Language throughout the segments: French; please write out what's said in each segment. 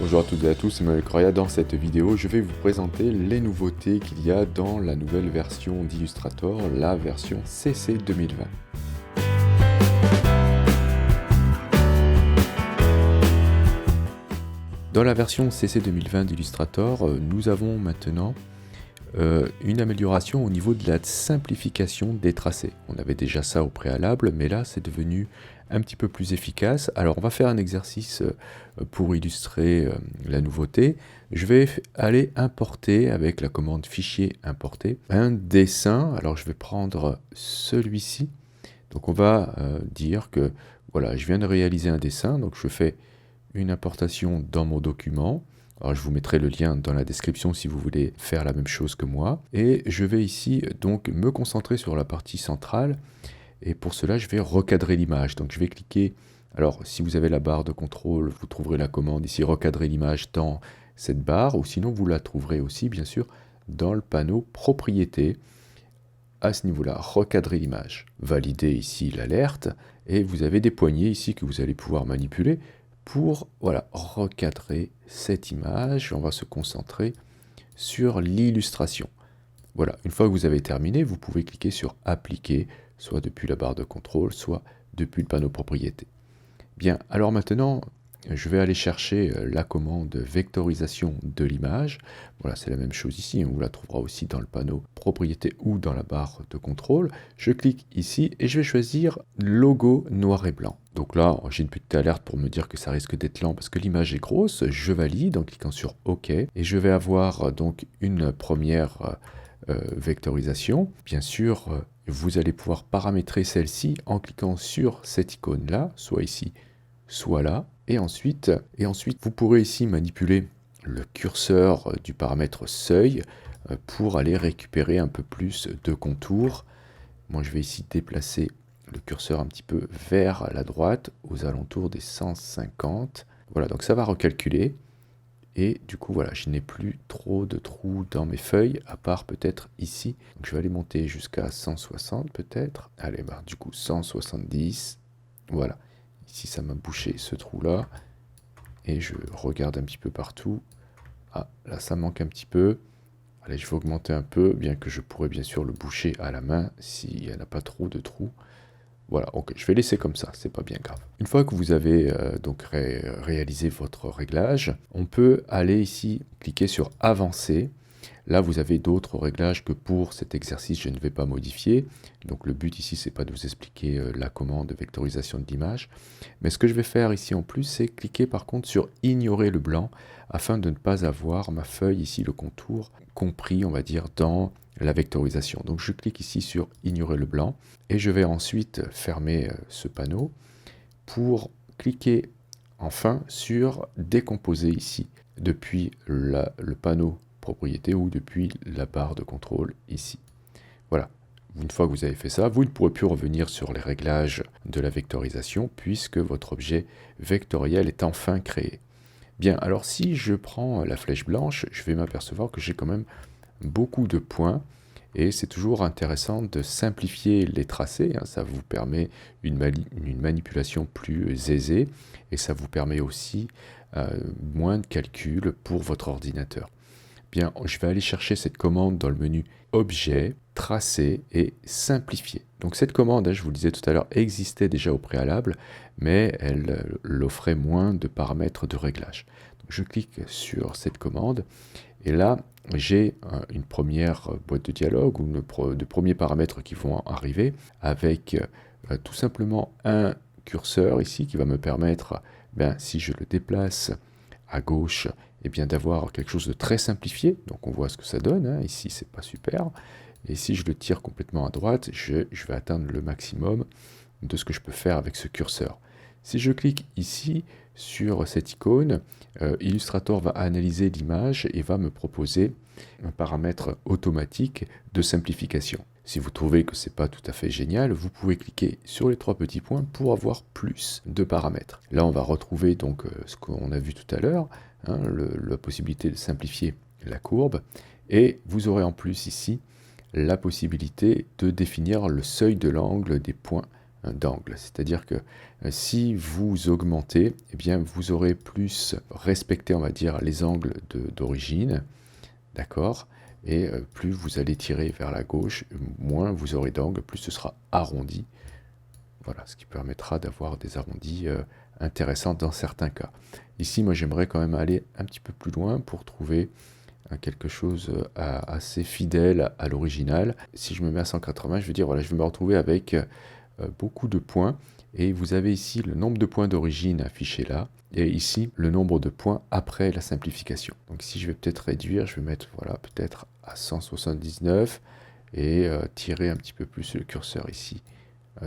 Bonjour à toutes et à tous, c'est Emmanuel Correa. Dans cette vidéo, je vais vous présenter les nouveautés qu'il y a dans la nouvelle version d'Illustrator, la version CC 2020. Dans la version CC 2020 d'Illustrator, nous avons maintenant une amélioration au niveau de la simplification des tracés. On avait déjà ça au préalable, mais là c'est devenu un petit peu plus efficace. Alors on va faire un exercice pour illustrer la nouveauté. Je vais aller importer avec la commande fichier importer un dessin. Alors je vais prendre celui-ci. Donc on va dire que voilà, je viens de réaliser un dessin, donc je fais une importation dans mon document. Alors je vous mettrai le lien dans la description si vous voulez faire la même chose que moi. Et je vais ici donc me concentrer sur la partie centrale. Et pour cela, je vais recadrer l'image. Donc je vais cliquer. Alors si vous avez la barre de contrôle, vous trouverez la commande ici, recadrer l'image dans cette barre. Ou sinon, vous la trouverez aussi, bien sûr, dans le panneau propriétés. À ce niveau-là, recadrer l'image. Valider ici l'alerte. Et vous avez des poignées ici que vous allez pouvoir manipuler pour recadrer cette image. On va se concentrer sur l'illustration. Voilà, une fois que vous avez terminé, vous pouvez cliquer sur appliquer, soit depuis la barre de contrôle, soit depuis le panneau propriété. Bien, alors maintenant, je vais aller chercher la commande vectorisation de l'image. Voilà, c'est la même chose ici, on la trouvera aussi dans le panneau propriété ou dans la barre de contrôle. Je clique ici et je vais choisir logo noir et blanc. Donc là, j'ai une petite alerte pour me dire que ça risque d'être lent parce que l'image est grosse. Je valide en cliquant sur OK et je vais avoir donc une première vectorisation. Bien sûr, vous allez pouvoir paramétrer celle-ci en cliquant sur cette icône-là, soit ici, soit là. Et ensuite, vous pourrez ici manipuler le curseur du paramètre seuil pour aller récupérer un peu plus de contours. Moi, je vais ici déplacer le curseur un petit peu vers la droite, aux alentours des 150. Voilà, donc ça va recalculer. Et du coup, voilà, je n'ai plus trop de trous dans mes feuilles, à part peut-être ici. Donc je vais aller monter jusqu'à 160 peut-être. Allez, bah, du coup, 170. Voilà. Ici, ça m'a bouché ce trou-là. Et je regarde un petit peu partout. Ah, là, ça manque un petit peu. Allez, je vais augmenter un peu, bien que je pourrais bien sûr le boucher à la main s'il n'y en a pas trop de trous. Voilà, ok, je vais laisser comme ça, c'est pas bien grave. Une fois que vous avez donc réalisé votre réglage, on peut aller ici, cliquer sur Avancer. Là, vous avez d'autres réglages que pour cet exercice, je ne vais pas modifier. Donc le but ici, c'est pas de vous expliquer la commande de vectorisation de l'image. Mais ce que je vais faire ici en plus, c'est cliquer par contre sur Ignorer le blanc, afin de ne pas avoir ma feuille ici, le contour, compris, on va dire, dans la vectorisation. Donc je clique ici sur Ignorer le blanc, et je vais ensuite fermer ce panneau pour cliquer enfin sur Décomposer ici, depuis le panneau propriété ou depuis la barre de contrôle ici. Voilà. Une fois que vous avez fait ça, vous ne pourrez plus revenir sur les réglages de la vectorisation puisque votre objet vectoriel est enfin créé. Bien, alors si je prends la flèche blanche, je vais m'apercevoir que j'ai quand même beaucoup de points et c'est toujours intéressant de simplifier les tracés. Ça vous permet une manipulation plus aisée et ça vous permet aussi moins de calculs pour votre ordinateur. Bien, je vais aller chercher cette commande dans le menu Objet, Tracer et Simplifier. Donc cette commande, je vous le disais tout à l'heure, existait déjà au préalable, mais elle offrait moins de paramètres de réglage. Donc je clique sur cette commande et là, j'ai une première boîte de dialogue ou de premiers paramètres qui vont arriver avec tout simplement un curseur ici qui va me permettre, si je le déplace à gauche, d'avoir quelque chose de très simplifié. Donc on voit ce que ça donne, ici c'est pas super. Et si je le tire complètement à droite, je vais atteindre le maximum de ce que je peux faire avec ce curseur. Si je clique ici sur cette icône, Illustrator va analyser l'image et va me proposer un paramètre automatique de simplification. Si vous trouvez que ce n'est pas tout à fait génial, vous pouvez cliquer sur les trois petits points pour avoir plus de paramètres. Là, on va retrouver donc ce qu'on a vu tout à l'heure, la possibilité de simplifier la courbe, et vous aurez en plus ici la possibilité de définir le seuil de l'angle des points d'angle. C'est-à-dire que si vous augmentez, eh bien, vous aurez plus respecté, on va dire, les angles d'origine, d'accord? Et plus vous allez tirer vers la gauche, moins vous aurez d'angles, plus ce sera arrondi. Voilà, ce qui permettra d'avoir des arrondis intéressants dans certains cas. Ici, moi, j'aimerais quand même aller un petit peu plus loin pour trouver quelque chose assez fidèle à l'original. Si je me mets à 180, je veux dire, voilà, je vais me retrouver avec beaucoup de points. Et vous avez ici le nombre de points d'origine affiché là, et ici le nombre de points après la simplification. Donc si je vais peut-être réduire, je vais mettre voilà, peut-être à 179 et tirer un petit peu plus le curseur ici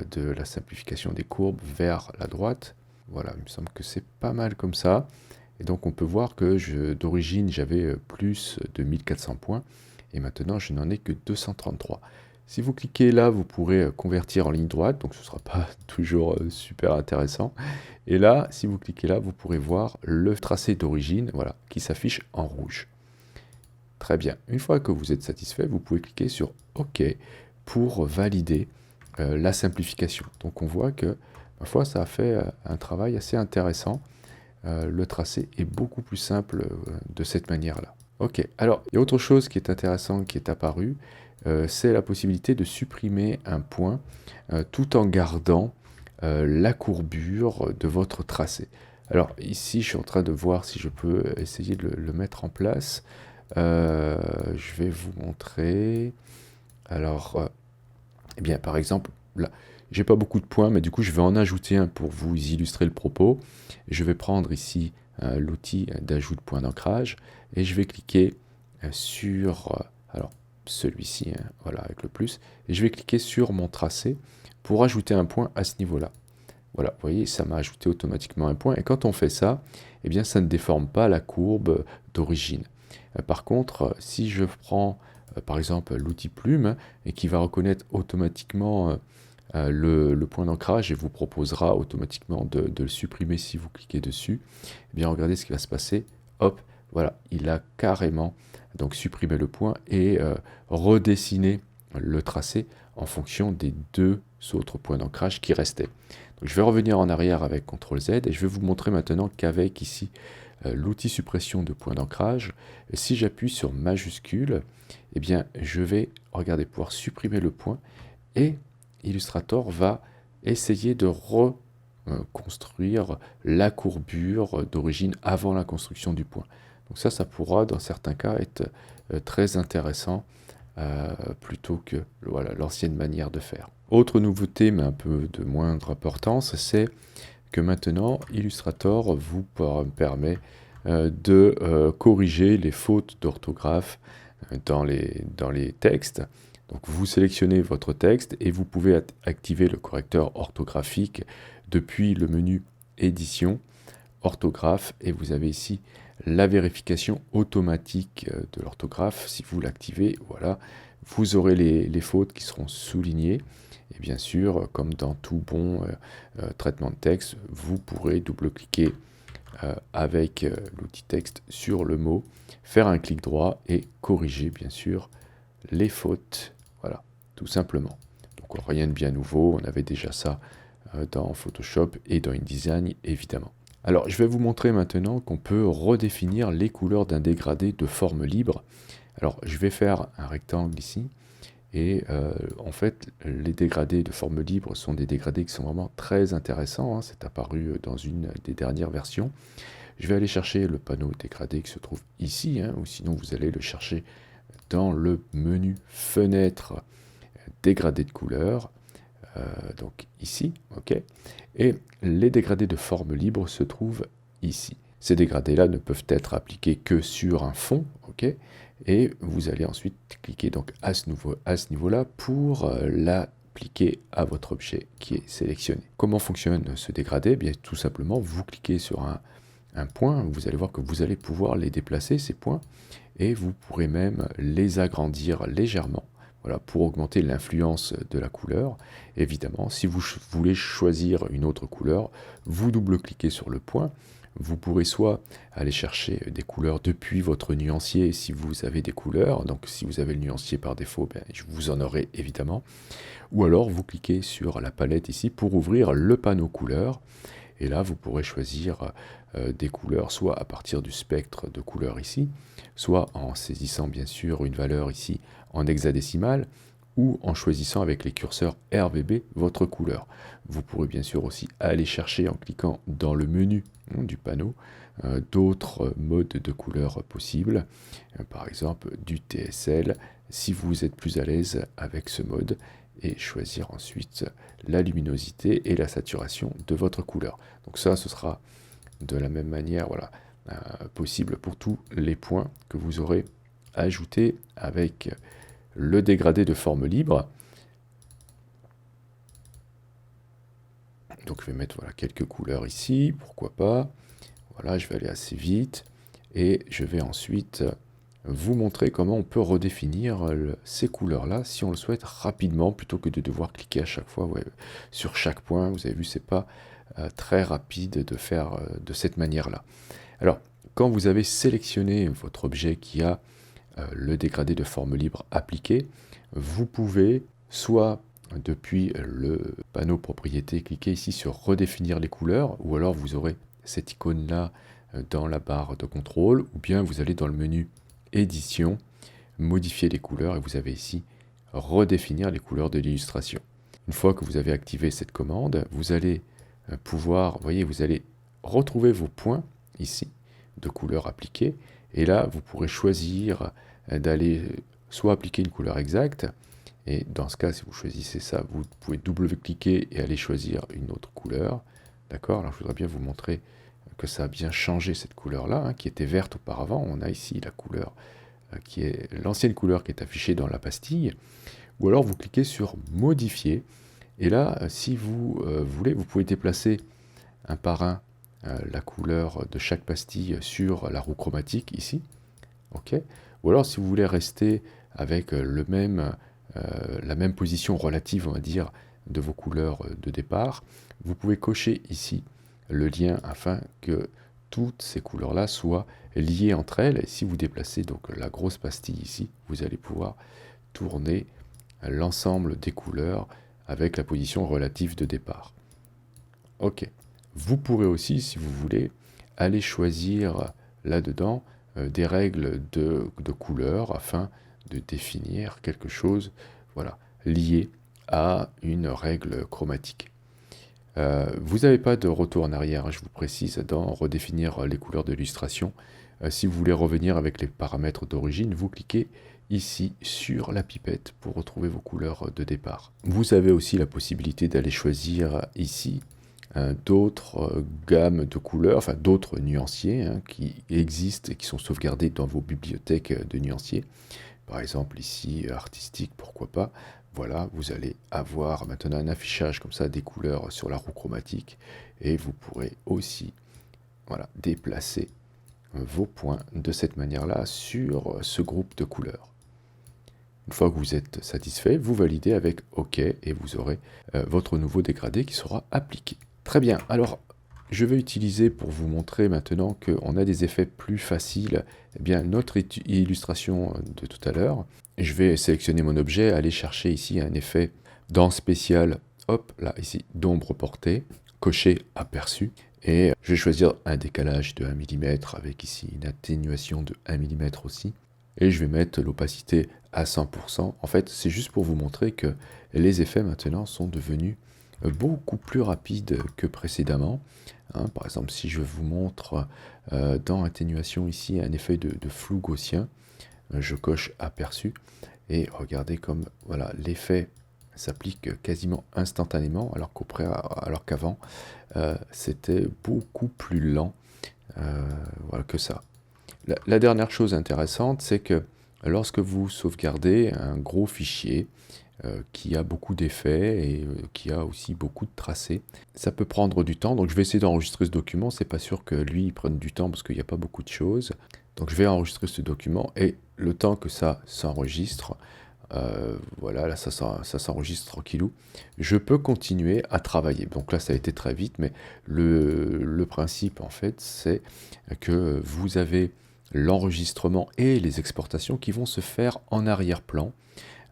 de la simplification des courbes vers la droite. Voilà, il me semble que c'est pas mal comme ça. Et donc on peut voir que d'origine j'avais plus de 1400 points et maintenant je n'en ai que 233. Si vous cliquez là, vous pourrez convertir en ligne droite, donc ce ne sera pas toujours super intéressant. Et là, si vous cliquez là, vous pourrez voir le tracé d'origine, voilà, qui s'affiche en rouge. Très bien. Une fois que vous êtes satisfait, vous pouvez cliquer sur OK pour valider la simplification. Donc on voit que, ma foi, ça a fait un travail assez intéressant. Le tracé est beaucoup plus simple de cette manière-là. Ok, alors il y a autre chose qui est intéressant qui est apparu, c'est la possibilité de supprimer un point tout en gardant la courbure de votre tracé. Alors ici, je suis en train de voir si je peux essayer de le mettre en place. Je vais vous montrer. Alors, eh bien, par exemple, là, j'ai pas beaucoup de points, mais du coup, je vais en ajouter un pour vous illustrer le propos. Je vais prendre ici l'outil d'ajout de points d'ancrage et je vais cliquer sur alors celui-ci, hein, voilà, avec le plus, et je vais cliquer sur mon tracé pour ajouter un point à ce niveau-là. Voilà, vous voyez, ça m'a ajouté automatiquement un point, et quand on fait ça, eh bien, ça ne déforme pas la courbe d'origine. Par contre, si je prends par exemple l'outil plume, et qui va reconnaître automatiquement le point d'ancrage et vous proposera automatiquement de le supprimer si vous cliquez dessus, eh bien regardez ce qui va se passer. Hop, voilà, il a carrément donc supprimé le point et redessiné le tracé en fonction des deux autres points d'ancrage qui restaient. Donc je vais revenir en arrière avec CTRL Z et je vais vous montrer maintenant qu'avec ici l'outil suppression de points d'ancrage, si j'appuie sur majuscule, eh bien je vais, regardez, pouvoir supprimer le point et Illustrator va essayer de reconstruire la courbure d'origine avant la construction du point. Donc ça pourra dans certains cas être très intéressant plutôt que voilà, l'ancienne manière de faire. Autre nouveauté, mais un peu de moindre importance, c'est que maintenant Illustrator vous permet de corriger les fautes d'orthographe dans les textes. Donc vous sélectionnez votre texte et vous pouvez activer le correcteur orthographique depuis le menu édition, orthographe, et vous avez ici la vérification automatique de l'orthographe. Si vous l'activez, voilà, vous aurez les fautes qui seront soulignées. Et bien sûr, comme dans tout bon traitement de texte, vous pourrez double-cliquer avec l'outil texte sur le mot, faire un clic droit et corriger bien sûr les fautes. Voilà, tout simplement. Donc rien de bien nouveau, on avait déjà ça dans Photoshop et dans InDesign évidemment. Alors je vais vous montrer maintenant qu'on peut redéfinir les couleurs d'un dégradé de forme libre. Alors je vais faire un rectangle ici et en fait les dégradés de forme libre sont des dégradés qui sont vraiment très intéressants, hein. C'est apparu dans une des dernières versions. Je vais aller chercher le panneau dégradé qui se trouve ici, hein, ou sinon vous allez le chercher dans le menu fenêtre dégradé de couleur, donc ici, ok. Et les dégradés de forme libre se trouvent ici. Ces dégradés-là ne peuvent être appliqués que sur un fond, ok. Et vous allez ensuite cliquer donc à ce niveau-là pour l'appliquer à votre objet qui est sélectionné. Comment fonctionne ce dégradé? Eh bien, tout simplement, vous cliquez sur un point, vous allez voir que vous allez pouvoir les déplacer, ces points, et vous pourrez même les agrandir légèrement, voilà, pour augmenter l'influence de la couleur. Évidemment, si vous voulez choisir une autre couleur, vous double-cliquez sur le point, Vous pourrez soit aller chercher des couleurs depuis votre nuancier si vous avez des couleurs, donc si vous avez le nuancier par défaut, bien, vous en aurez évidemment, ou alors vous cliquez sur la palette ici pour ouvrir le panneau couleurs, et là vous pourrez choisir des couleurs soit à partir du spectre de couleurs ici, soit en saisissant bien sûr une valeur ici en hexadécimal, ou en choisissant avec les curseurs RGB votre couleur. Vous pourrez bien sûr aussi aller chercher en cliquant dans le menu du panneau d'autres modes de couleurs possibles, par exemple du TSL si vous êtes plus à l'aise avec ce mode, et choisir ensuite la luminosité et la saturation de votre couleur. Donc ça, ce sera de la même manière, voilà, possible pour tous les points que vous aurez ajoutés avec le dégradé de forme libre. Donc je vais mettre voilà, quelques couleurs ici, pourquoi pas. Voilà, je vais aller assez vite et je vais ensuite vous montrer comment on peut redéfinir ces couleurs-là si on le souhaite rapidement, plutôt que de devoir cliquer à chaque fois sur chaque point. Vous avez vu, c'est pas très rapide de faire de cette manière-là. Alors, quand vous avez sélectionné votre objet qui a le dégradé de forme libre appliqué, vous pouvez soit depuis le panneau propriétés cliquer ici sur redéfinir les couleurs, ou alors vous aurez cette icône là dans la barre de contrôle, ou bien vous allez dans le menu édition, modifier les couleurs, et vous avez ici redéfinir les couleurs de l'illustration. Une fois que vous avez activé cette commande, vous allez pouvoir, vous voyez, vous allez retrouver vos points ici de couleurs appliquées, et là vous pourrez choisir d'aller soit appliquer une couleur exacte, et dans ce cas, si vous choisissez ça, vous pouvez double-cliquer et aller choisir une autre couleur. D'accord? Alors je voudrais bien vous montrer que ça a bien changé cette couleur-là, qui était verte auparavant. On a ici la couleur qui est l'ancienne couleur qui est affichée dans la pastille. Ou alors vous cliquez sur modifier, et là, si vous voulez, vous pouvez déplacer un par un la couleur de chaque pastille sur la roue chromatique ici. Ok? Ou alors si vous voulez rester avec la même position relative, on va dire, de vos couleurs de départ, vous pouvez cocher ici le lien afin que toutes ces couleurs-là soient liées entre elles. Et si vous déplacez donc la grosse pastille ici, vous allez pouvoir tourner l'ensemble des couleurs avec la position relative de départ. Ok. Vous pourrez aussi, si vous voulez, aller choisir là-dedans des règles de couleurs afin de définir quelque chose, voilà, lié à une règle chromatique. Vous n'avez pas de retour en arrière, je vous précise, dans redéfinir les couleurs de l'illustration. Si vous voulez revenir avec les paramètres d'origine, vous cliquez ici sur la pipette pour retrouver vos couleurs de départ. Vous avez aussi la possibilité d'aller choisir ici d'autres gammes de couleurs, enfin d'autres nuanciers qui existent et qui sont sauvegardés dans vos bibliothèques de nuanciers. Par exemple ici, artistique, pourquoi pas. Voilà, vous allez avoir maintenant un affichage comme ça des couleurs sur la roue chromatique, et vous pourrez aussi voilà, déplacer vos points de cette manière-là sur ce groupe de couleurs. Une fois que vous êtes satisfait, vous validez avec OK et vous aurez votre nouveau dégradé qui sera appliqué. Très bien, alors je vais utiliser pour vous montrer maintenant qu'on a des effets plus faciles, eh bien, notre illustration de tout à l'heure. Je vais sélectionner mon objet, aller chercher ici un effet dans spécial, hop, là, ici, d'ombre portée, cocher aperçu, et je vais choisir un décalage de 1 mm avec ici une atténuation de 1 mm aussi, et je vais mettre l'opacité à 100%. En fait, c'est juste pour vous montrer que les effets maintenant sont devenus beaucoup plus rapides que précédemment. Par exemple, si je vous montre dans atténuation ici un effet de flou gaussien, je coche aperçu, et regardez comme voilà, l'effet s'applique quasiment instantanément, alors qu'avant c'était beaucoup plus lent voilà, que ça. La dernière chose intéressante, c'est que lorsque vous sauvegardez un gros fichier qui a beaucoup d'effets et qui a aussi beaucoup de tracés, ça peut prendre du temps. Donc je vais essayer d'enregistrer ce document. C'est pas sûr que lui il prenne du temps parce qu'il n'y a pas beaucoup de choses. Donc je vais enregistrer ce document, et le temps que ça s'enregistre, voilà, là ça s'enregistre tranquillou. Je peux continuer à travailler. Donc là, ça a été très vite, mais le principe, en fait, c'est que vous avez l'enregistrement et les exportations qui vont se faire en arrière-plan,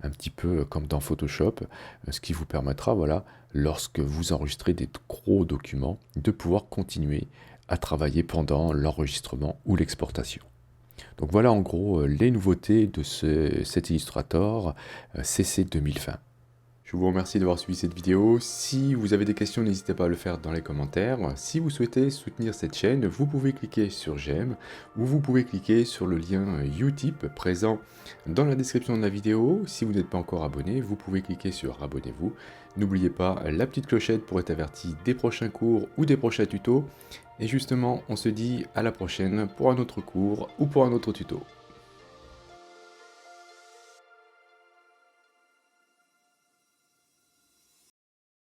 un petit peu comme dans Photoshop, ce qui vous permettra, voilà, lorsque vous enregistrez des gros documents, de pouvoir continuer à travailler pendant l'enregistrement ou l'exportation. Donc voilà en gros les nouveautés de cet Illustrator CC 2020. Je vous remercie d'avoir suivi cette vidéo. Si vous avez des questions, n'hésitez pas à le faire dans les commentaires. Si vous souhaitez soutenir cette chaîne, vous pouvez cliquer sur j'aime ou vous pouvez cliquer sur le lien Utip présent dans la description de la vidéo. Si vous n'êtes pas encore abonné, vous pouvez cliquer sur abonnez-vous. N'oubliez pas la petite clochette pour être averti des prochains cours ou des prochains tutos. Et justement, on se dit à la prochaine pour un autre cours ou pour un autre tuto.